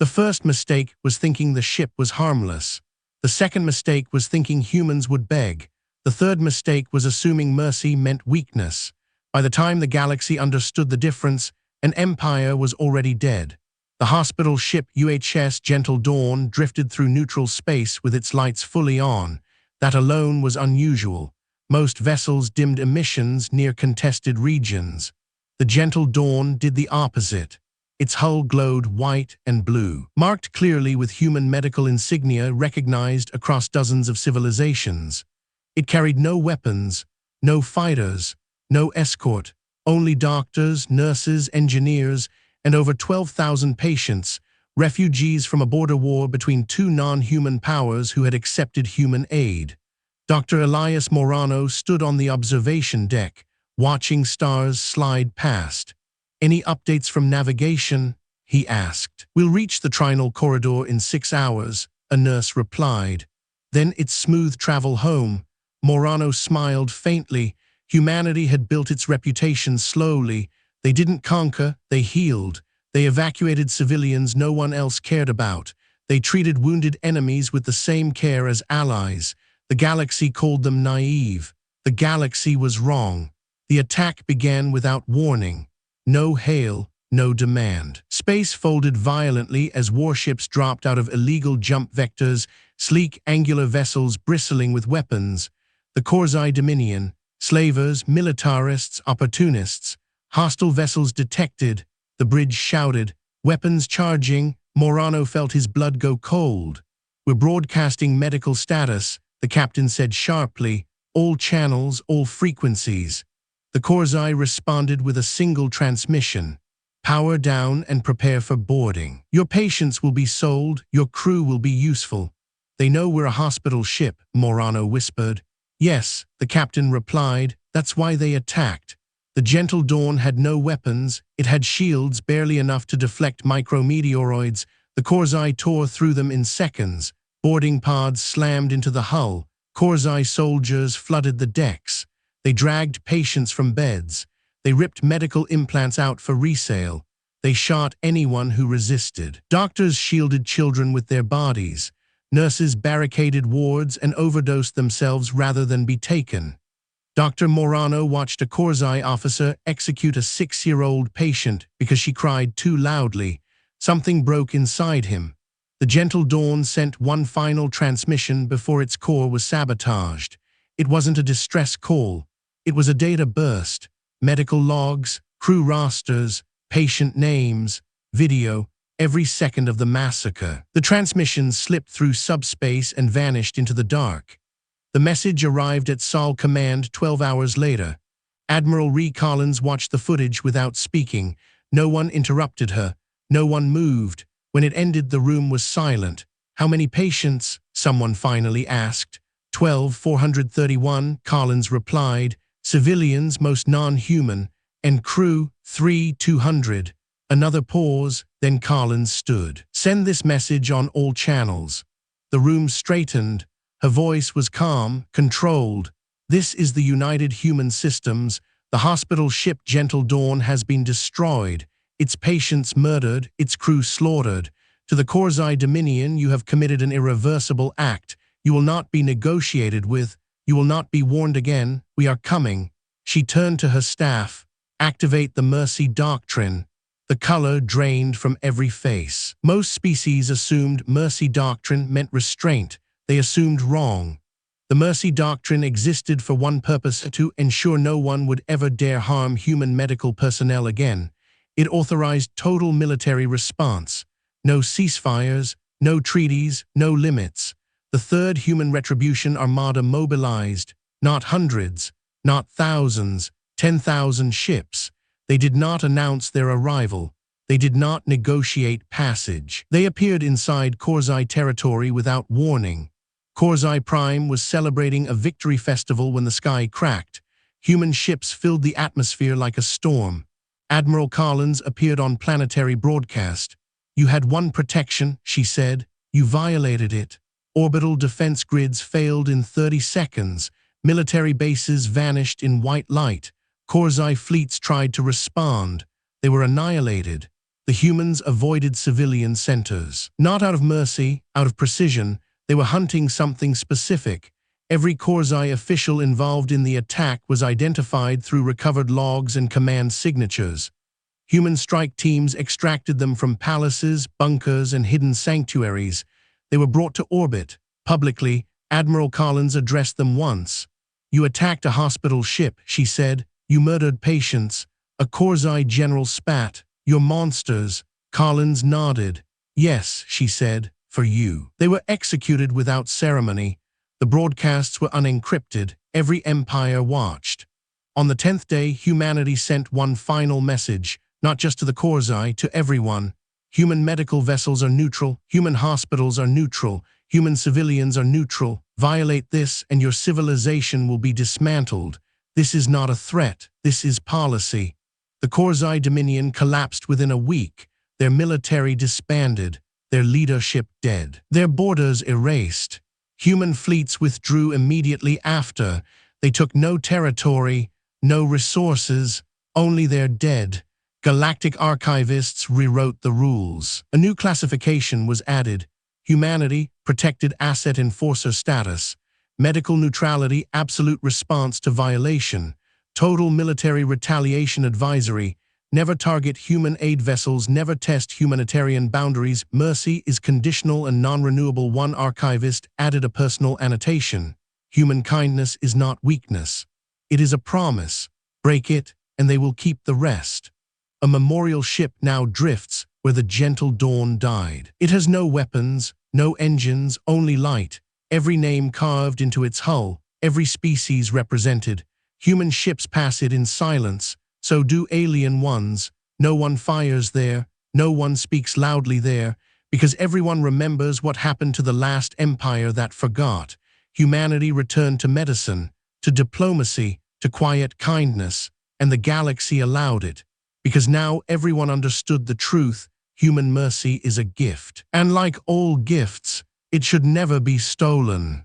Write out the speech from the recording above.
The first mistake was thinking the ship was harmless. The second mistake was thinking humans would beg. The third mistake was assuming mercy meant weakness. By the time the galaxy understood the difference, an empire was already dead. The hospital ship UHS Gentle Dawn drifted through neutral space with its lights fully on. That alone was unusual. Most vessels dimmed emissions near contested regions. The Gentle Dawn did the opposite. Its hull glowed white and blue, marked clearly with human medical insignia recognized across dozens of civilizations. It carried no weapons, no fighters, no escort, only doctors, nurses, engineers, and over 12,000 patients, refugees from a border war between two non-human powers who had accepted human aid. Dr. Elias Morano stood on the observation deck, watching stars slide past. "Any updates from navigation?" he asked. "We'll reach the Trinal Corridor in 6 hours," a nurse replied. "Then it's smooth travel home." Morano smiled faintly. Humanity had built its reputation slowly. They didn't conquer, they healed. They evacuated civilians no one else cared about. They treated wounded enemies with the same care as allies. The galaxy called them naive. The galaxy was wrong. The attack began without warning. No hail, no demand. Space folded violently as warships dropped out of illegal jump vectors, sleek angular vessels bristling with weapons. The Korzai Dominion, slavers, militarists, opportunists. Hostile vessels detected. The bridge shouted, "Weapons charging." Morano felt his blood go cold. "We're broadcasting medical status," the captain said sharply. "All channels, all frequencies." The Korzai responded with a single transmission. "Power down and prepare for boarding. Your patients will be sold, your crew will be useful." "They know we're a hospital ship," Morano whispered. "Yes," the captain replied, "that's why they attacked." The Gentle Dawn had no weapons. It had shields barely enough to deflect micrometeoroids. The Korzai tore through them in seconds. Boarding pods slammed into the hull. Korzai soldiers flooded the decks. They dragged patients from beds. They ripped medical implants out for resale. They shot anyone who resisted. Doctors shielded children with their bodies. Nurses barricaded wards and overdosed themselves rather than be taken. Dr. Morano watched a Korzai officer execute a 6-year-old patient because she cried too loudly. Something broke inside him. The Gentle Dawn sent one final transmission before its core was sabotaged. It wasn't a distress call. It was a data burst. Medical logs, crew rosters, patient names, video, every second of the massacre. The transmission slipped through subspace and vanished into the dark. The message arrived at Sol Command 12 hours later. Admiral Ree Collins watched the footage without speaking. No one interrupted her. No one moved. When it ended, the room was silent. "How many patients?" someone finally asked. 12,431, Collins replied. "Civilians, most non-human, and crew, 3,200. Another pause, then Collins stood. "Send this message on all channels." The room straightened. Her voice was calm, controlled. "This is the United Human Systems. The hospital ship Gentle Dawn has been destroyed. Its patients murdered, its crew slaughtered. To the Korzai Dominion, you have committed an irreversible act. You will not be negotiated with. You will not be warned again. We are coming." She turned to her staff. "Activate the Mercy Doctrine." The color drained from every face. Most species assumed Mercy Doctrine meant restraint. They assumed wrong. The Mercy Doctrine existed for one purpose: to ensure no one would ever dare harm human medical personnel again. It authorized total military response. No ceasefires, no treaties, no limits. The Third Human Retribution Armada mobilized. Not hundreds, not thousands, 10,000 ships. They did not announce their arrival. They did not negotiate passage. They appeared inside Korzai territory without warning. Korzai Prime was celebrating a victory festival when the sky cracked. Human ships filled the atmosphere like a storm. Admiral Collins appeared on planetary broadcast. "You had one protection," she said. "You violated it. Orbital defense grids failed in 30 seconds. Military bases vanished in white light. Korzai fleets tried to respond. They were annihilated. The humans avoided civilian centers. Not out of mercy, out of precision, they were hunting something specific. Every Korzai official involved in the attack was identified through recovered logs and command signatures. Human strike teams extracted them from palaces, bunkers, and hidden sanctuaries. They were brought to orbit. Publicly, Admiral Collins addressed them once. "You attacked a hospital ship," she said. "You murdered patients." A Korzai general spat. "You're monsters." Collins nodded. "Yes," she said, "for you." They were executed without ceremony. The broadcasts were unencrypted. Every empire watched. On the 10th day, humanity sent one final message, not just to the Korzai, to everyone. Human medical vessels are neutral. Human hospitals are neutral. Human civilians are neutral. Violate this and your civilization will be dismantled. This is not a threat. This is policy. The Korzai Dominion collapsed within a week. Their military disbanded. Their leadership dead. Their borders erased. Human fleets withdrew immediately after. They took no territory, no resources, only their dead. Galactic archivists rewrote the rules. A new classification was added. Humanity, protected asset enforcer status. Medical neutrality, absolute response to violation. Total military retaliation advisory. Never target human aid vessels, never test humanitarian boundaries. Mercy is conditional and non-renewable. One archivist added a personal annotation. Human kindness is not weakness. It is a promise. Break it, and they will keep the rest. A memorial ship now drifts where the gentle dawn died. It has no weapons, no engines, only light. Every name carved into its hull, every species represented. Human ships pass it in silence. So do alien ones. No one fires there, no one speaks loudly there, because everyone remembers what happened to the last empire that forgot. Humanity returned to medicine, to diplomacy, to quiet kindness, and the galaxy allowed it. Because now everyone understood the truth, human mercy is a gift. And like all gifts, it should never be stolen.